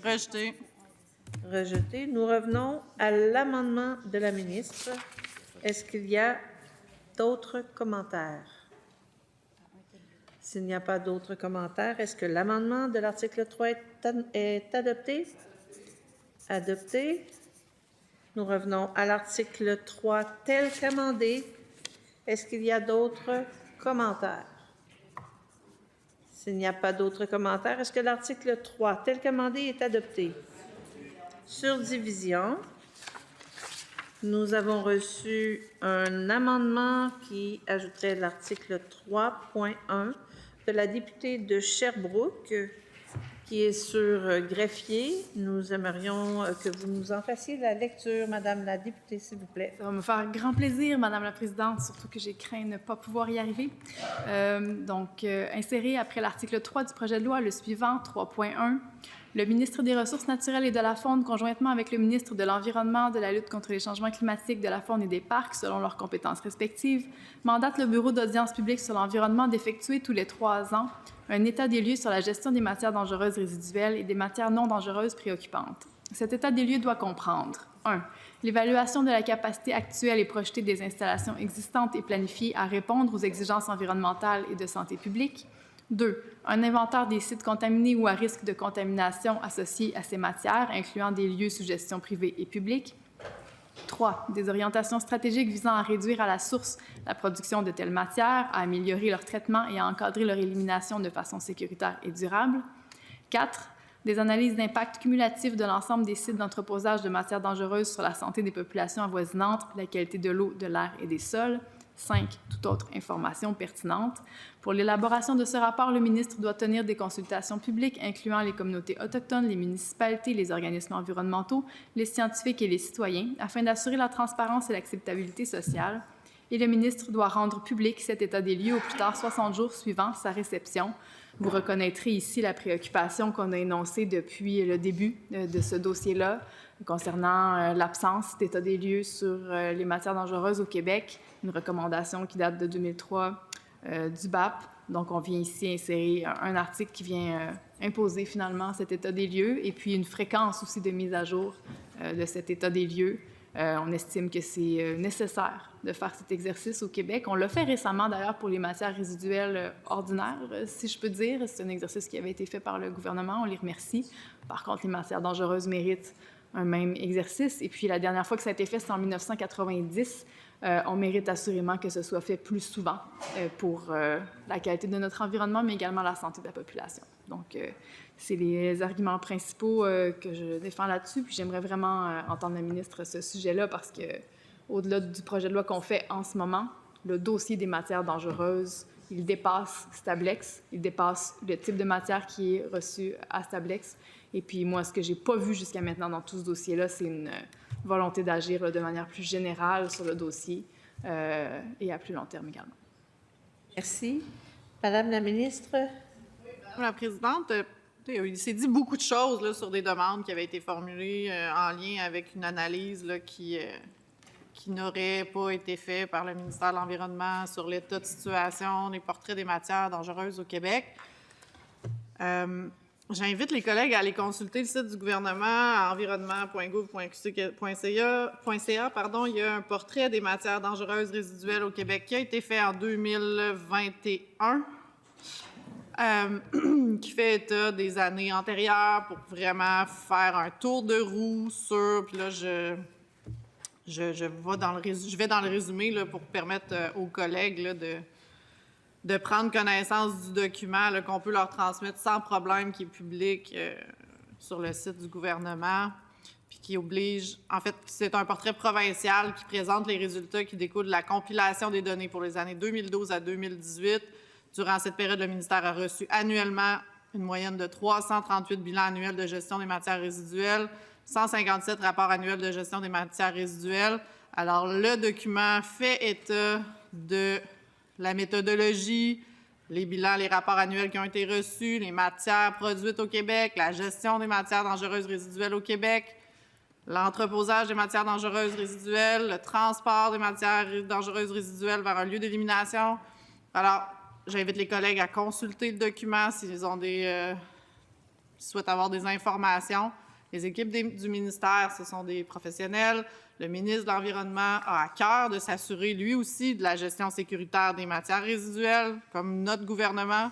Rejeté. Rejeté. Nous revenons à l'amendement de la ministre. Est-ce qu'il y a d'autres commentaires? S'il n'y a pas d'autres commentaires, est-ce que l'amendement de l'article 3 est adopté? Adopté. Nous revenons à l'article 3 tel qu'amendé. Est-ce qu'il y a d'autres commentaires? S'il n'y a pas d'autres commentaires, est-ce que l'article 3 tel qu'amendé est adopté? Sur division, nous avons reçu un amendement qui ajouterait l'article 3.1 de la députée de Sherbrooke, qui est sur greffier. Nous aimerions que vous nous en fassiez la lecture, Madame la députée, s'il vous plaît. Ça va me faire grand plaisir, Madame la Présidente, surtout que j'ai craint ne pas pouvoir y arriver. Insérer après l'article 3 du projet de loi le suivant, 3.1. Le ministre des Ressources naturelles et de la Faune, conjointement avec le ministre de l'Environnement, de la lutte contre les changements climatiques, de la Faune et des Parcs, selon leurs compétences respectives, mandate le Bureau d'audience publique sur l'environnement d'effectuer tous les 3 ans un état des lieux sur la gestion des matières dangereuses résiduelles et des matières non dangereuses préoccupantes. Cet état des lieux doit comprendre 1. L'évaluation de la capacité actuelle et projetée des installations existantes et planifiées à répondre aux exigences environnementales et de santé publique. 2. Un inventaire des sites contaminés ou à risque de contamination associés à ces matières, incluant des lieux sous gestion privée et publique. 3. Des orientations stratégiques visant à réduire à la source la production de telles matières, à améliorer leur traitement et à encadrer leur élimination de façon sécuritaire et durable. 4. Des analyses d'impact cumulatif de l'ensemble des sites d'entreposage de matières dangereuses sur la santé des populations avoisinantes, la qualité de l'eau, de l'air et des sols. 5. Toute autre information pertinente. Pour l'élaboration de ce rapport, le ministre doit tenir des consultations publiques incluant les communautés autochtones, les municipalités, les organismes environnementaux, les scientifiques et les citoyens, afin d'assurer la transparence et l'acceptabilité sociale. Et le ministre doit rendre public cet état des lieux au plus tard 60 jours suivant sa réception. Vous reconnaîtrez ici la préoccupation qu'on a énoncée depuis le début de ce dossier-là concernant l'absence d'état des lieux sur les matières dangereuses au Québec, une recommandation qui date de 2003 du BAP. Donc, on vient ici insérer un article qui vient imposer finalement cet état des lieux et puis une fréquence aussi de mise à jour de cet état des lieux. On estime que c'est nécessaire de faire cet exercice au Québec. On l'a fait récemment, d'ailleurs, pour les matières résiduelles ordinaires, si je peux dire. C'est un exercice qui avait été fait par le gouvernement. On les remercie. Par contre, les matières dangereuses méritent un même exercice. Et puis, la dernière fois que ça a été fait, c'est en 1990. On mérite assurément que ce soit fait plus souvent pour la qualité de notre environnement, mais également la santé de la population. Donc, c'est les arguments principaux que je défends là-dessus. Puis j'aimerais vraiment entendre la ministre à ce sujet-là parce que, au-delà du projet de loi qu'on fait en ce moment, le dossier des matières dangereuses, il dépasse Stablex, il dépasse le type de matière qui est reçu à Stablex. Et puis moi, ce que j'ai pas vu jusqu'à maintenant dans tout ce dossier-là, c'est une volonté d'agir de manière plus générale sur le dossier et à plus long terme également. Merci. Madame la ministre. Madame la Présidente, il s'est dit beaucoup de choses là, sur des demandes qui avaient été formulées en lien avec une analyse là, qui n'aurait pas été faite par le ministère de l'Environnement sur l'état de situation des portraits des matières dangereuses au Québec. J'invite les collègues à aller consulter le site du gouvernement, environnement.gouv.ca. Il y a un portrait des matières dangereuses résiduelles au Québec qui a été fait en 2021. Qui fait état des années antérieures pour vraiment faire un tour de roue sur... Puis là, je vais dans le résumé là, pour permettre aux collègues là, de prendre connaissance du document là, qu'on peut leur transmettre sans problème, qui est public sur le site du gouvernement, puis qui oblige... En fait, c'est un portrait provincial qui présente les résultats qui découlent de la compilation des données pour les années 2012 à 2018. Durant cette période, le ministère a reçu annuellement une moyenne de 338 bilans annuels de gestion des matières résiduelles, 157 rapports annuels de gestion des matières résiduelles. Alors, le document fait état de la méthodologie, les bilans, les rapports annuels qui ont été reçus, les matières produites au Québec, la gestion des matières dangereuses résiduelles au Québec, l'entreposage des matières dangereuses résiduelles, le transport des matières dangereuses résiduelles vers un lieu d'élimination. Alors, j'invite les collègues à consulter le document s'ils ont des souhaitent avoir des informations. Les équipes du ministère, ce sont des professionnels. Le ministre de l'Environnement a à cœur de s'assurer, lui aussi, de la gestion sécuritaire des matières résiduelles, comme notre gouvernement.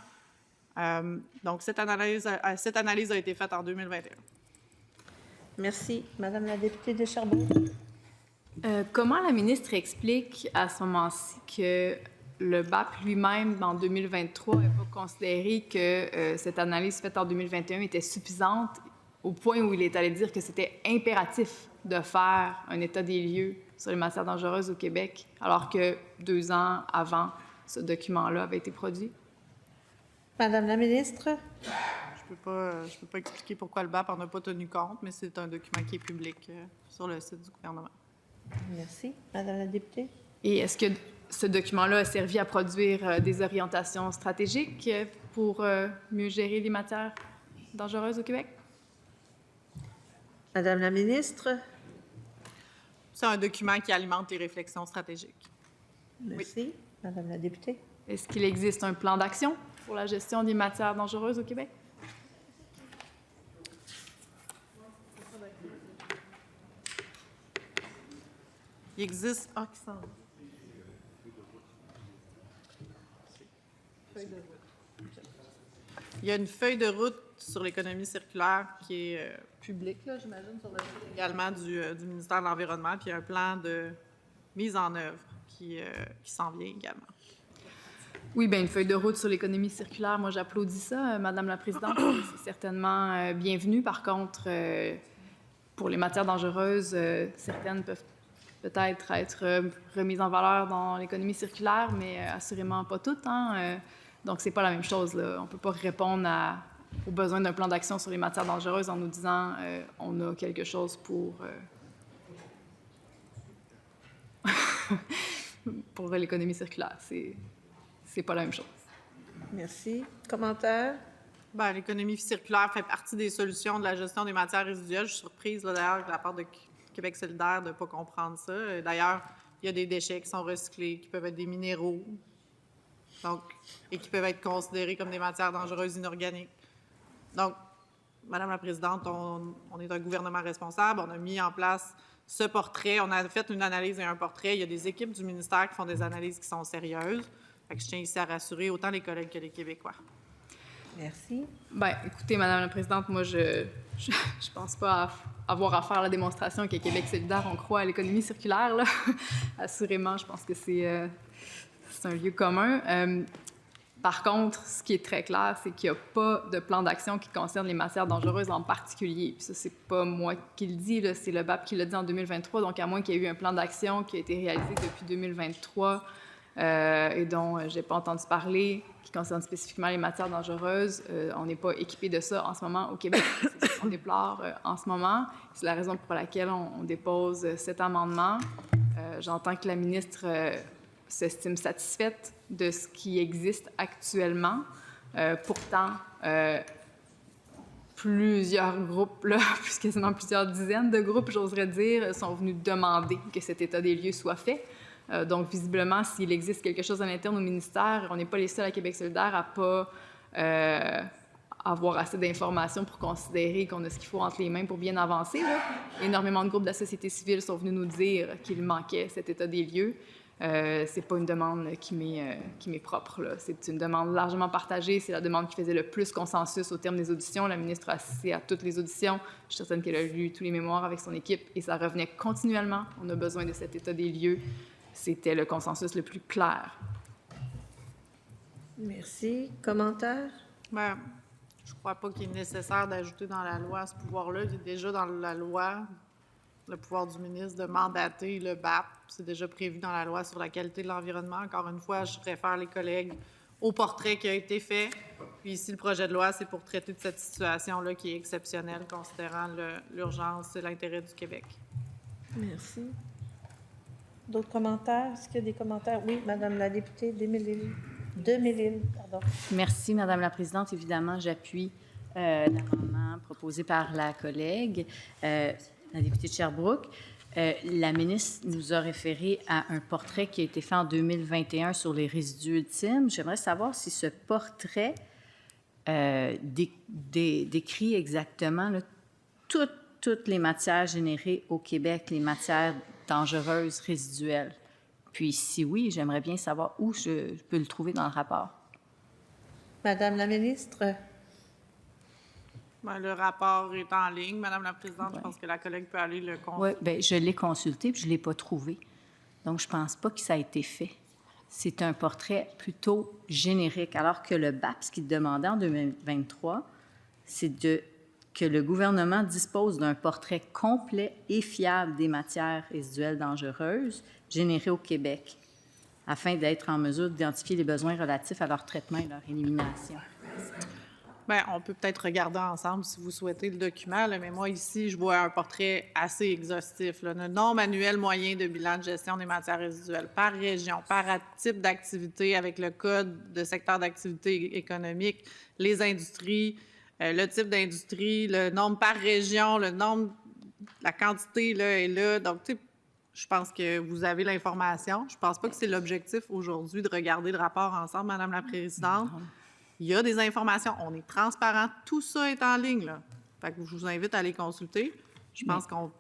Donc, cette analyse a été faite en 2021. Merci. Madame la députée de Sherbrooke. Comment la ministre explique à ce moment-ci que le BAP lui-même, en 2023, n'a pas considéré que cette analyse faite en 2021 était suffisante au point où il est allé dire que c'était impératif de faire un état des lieux sur les matières dangereuses au Québec, alors que 2 ans avant, ce document-là avait été produit? Madame la ministre. Je peux pas expliquer pourquoi le BAP n'en a pas tenu compte, mais c'est un document qui est public sur le site du gouvernement. Merci. Madame la députée. Et est-ce que ce document-là a servi à produire des orientations stratégiques pour mieux gérer les matières dangereuses au Québec? Madame la ministre. C'est un document qui alimente les réflexions stratégiques. Merci. Oui. Madame la députée. Est-ce qu'il existe un plan d'action pour la gestion des matières dangereuses au Québec? Il existe... Il y a une feuille de route sur l'économie circulaire qui est publique, là, j'imagine, sur le site également du ministère de l'Environnement, puis il y a un plan de mise en œuvre qui s'en vient également. Oui, bien, une feuille de route sur l'économie circulaire, moi, j'applaudis ça, Madame la Présidente. C'est certainement bienvenu. Par contre, pour les matières dangereuses, certaines peuvent peut-être être remises en valeur dans l'économie circulaire, mais assurément pas toutes. Donc, c'est pas la même chose, là. On peut pas répondre aux besoins d'un plan d'action sur les matières dangereuses en nous disant on a quelque chose pour pour l'économie circulaire. C'est pas la même chose. Merci. Commentaire? Bien, l'économie circulaire fait partie des solutions de la gestion des matières résiduelles. Je suis surprise, là, d'ailleurs, de la part de Québec solidaire de ne pas comprendre ça. D'ailleurs, il y a des déchets qui sont recyclés, qui peuvent être des minéraux, donc, et qui peuvent être considérés comme des matières dangereuses inorganiques. Donc, Madame la Présidente, on est un gouvernement responsable. On a mis en place ce portrait. On a fait une analyse et un portrait. Il y a des équipes du ministère qui font des analyses qui sont sérieuses. Fait que je tiens ici à rassurer autant les collègues que les Québécois. Merci. Bien, écoutez, Madame la Présidente, moi, je pense pas avoir à faire la démonstration qu'à Québec solidaire, on croit à l'économie circulaire, là. Assurément, je pense que c'est un lieu commun. Par contre, ce qui est très clair, c'est qu'il n'y a pas de plan d'action qui concerne les matières dangereuses en particulier. Puis ça, c'est pas moi qui le dis, là, c'est le BAP qui l'a dit en 2023. Donc, à moins qu'il y ait eu un plan d'action qui a été réalisé depuis 2023 et dont j'ai pas entendu parler, qui concerne spécifiquement les matières dangereuses, on n'est pas équipé de ça en ce moment au Québec. C'est ce qu'on déplore en ce moment. C'est la raison pour laquelle on dépose cet amendement. J'entends que la ministre s'estime satisfaite de ce qui existe actuellement. Pourtant, plusieurs groupes, là, plus quasiment plusieurs dizaines de groupes, j'oserais dire, sont venus demander que cet état des lieux soit fait. Donc, visiblement, s'il existe quelque chose à l'interne au ministère, on n'est pas les seuls à Québec solidaire à pas avoir assez d'informations pour considérer qu'on a ce qu'il faut entre les mains pour bien avancer, là. Énormément de groupes de la société civile sont venus nous dire qu'il manquait cet état des lieux. C'est pas une demande qui m'est propre, là. C'est une demande largement partagée. C'est la demande qui faisait le plus consensus au terme des auditions. La ministre a assisté à toutes les auditions. Je suis certaine qu'elle a lu tous les mémoires avec son équipe et ça revenait continuellement. On a besoin de cet état des lieux. C'était le consensus le plus clair. Merci. Commentaire? Bien, je ne crois pas qu'il est nécessaire d'ajouter dans la loi ce pouvoir-là. Il est déjà dans la loi le pouvoir du ministre de mandater le BAP. C'est déjà prévu dans la loi sur la qualité de l'environnement. Encore une fois, je réfère les collègues au portrait qui a été fait. Puis ici, le projet de loi, c'est pour traiter de cette situation-là qui est exceptionnelle, considérant l'urgence et l'intérêt du Québec. Merci. D'autres commentaires? Est-ce qu'il y a des commentaires? Oui, Madame la députée Demeslisle, pardon. Merci, Madame la Présidente. Évidemment, j'appuie l'amendement proposé par la collègue, la députée de Sherbrooke. La ministre nous a référé à un portrait qui a été fait en 2021 sur les résidus ultimes. J'aimerais savoir si ce portrait décrit exactement là, toutes les matières générées au Québec, les matières dangereuses résiduelles. Puis si oui, j'aimerais bien savoir où je peux le trouver dans le rapport. Madame la ministre? Ben, le rapport est en ligne, Madame la Présidente. Je pense que la collègue peut aller le consulter. Oui, bien, je l'ai consulté puis je ne l'ai pas trouvé. Donc, je ne pense pas que ça a été fait. C'est un portrait plutôt générique, alors que le BAP, ce qu'il demandait en 2023, c'est que le gouvernement dispose d'un portrait complet et fiable des matières résiduelles dangereuses générées au Québec, afin d'être en mesure d'identifier les besoins relatifs à leur traitement et leur élimination. Bien, on peut peut-être regarder ensemble si vous souhaitez le document, là, mais moi, ici, je vois un portrait assez exhaustif. Là, le nombre annuel moyen de bilan de gestion des matières résiduelles par région, par type d'activité avec le code de secteur d'activité économique, les industries, le type d'industrie, le nombre par région, le nombre, la quantité là, est là. Donc, tu sais, je pense que vous avez l'information. Je ne pense pas que c'est l'objectif aujourd'hui de regarder le rapport ensemble, Madame la Présidente. Il y a des informations, on est transparent, tout ça est en ligne, là. Fait que je vous invite à les consulter. Je pense qu'on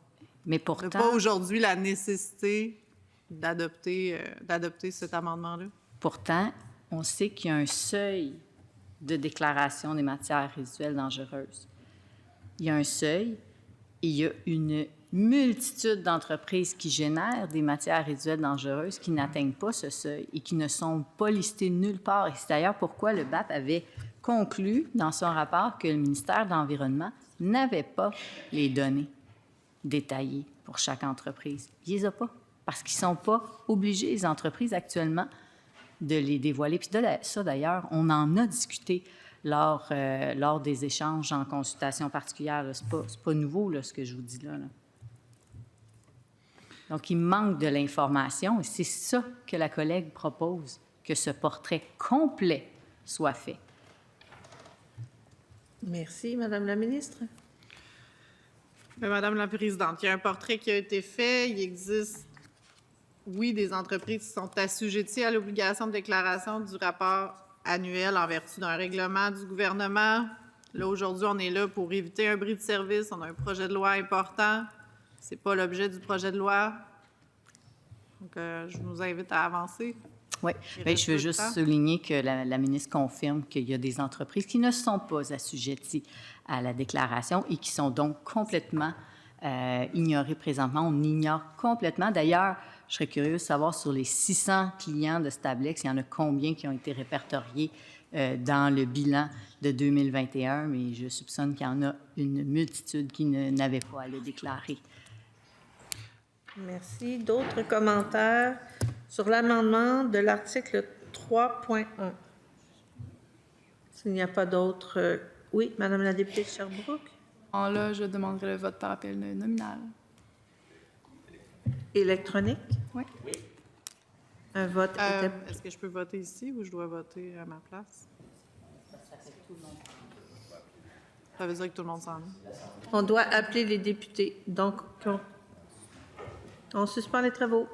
n'a pas aujourd'hui la nécessité d'adopter cet amendement-là. Pourtant, on sait qu'il y a un seuil de déclaration des matières résiduelles dangereuses. Il y a un seuil et il y a une multitude d'entreprises qui génèrent des matières résiduelles dangereuses qui n'atteignent pas ce seuil et qui ne sont pas listées nulle part. Et c'est d'ailleurs pourquoi le BAP avait conclu dans son rapport que le ministère de l'Environnement n'avait pas les données détaillées pour chaque entreprise. Il ne les a pas parce qu'ils ne sont pas obligés, les entreprises actuellement, de les dévoiler. Puis ça, d'ailleurs, on en a discuté lors des échanges en consultation particulière. Ce n'est pas nouveau, là, ce que je vous dis là. Donc, il manque de l'information et c'est ça que la collègue propose, que ce portrait complet soit fait. Merci. Madame la ministre? Bien, Madame la Présidente, il y a un portrait qui a été fait. Il existe, oui, des entreprises qui sont assujetties à l'obligation de déclaration du rapport annuel en vertu d'un règlement du gouvernement. Là, aujourd'hui, on est là pour éviter un bris de service. On a un projet de loi important. Ce n'est pas l'objet du projet de loi. Donc, je vous invite à avancer. Oui, bien, je veux juste souligner que la ministre confirme qu'il y a des entreprises qui ne sont pas assujetties à la déclaration et qui sont donc complètement ignorées présentement. On ignore complètement. D'ailleurs, je serais curieuse de savoir sur les 600 clients de Stablex, il y en a combien qui ont été répertoriés dans le bilan de 2021, mais je soupçonne qu'il y en a une multitude qui n'avaient pas à le déclarer. Merci. D'autres commentaires sur l'amendement de l'article 3.1? S'il n'y a pas d'autres... Oui, Madame la députée de Sherbrooke. Là, je demanderai le vote par appel nominal. Électronique? Oui. Un vote... Est-ce que je peux voter ici ou je dois voter à ma place? Ça veut dire que tout le monde s'en est. On doit appeler les députés. Donc, on suspend les travaux.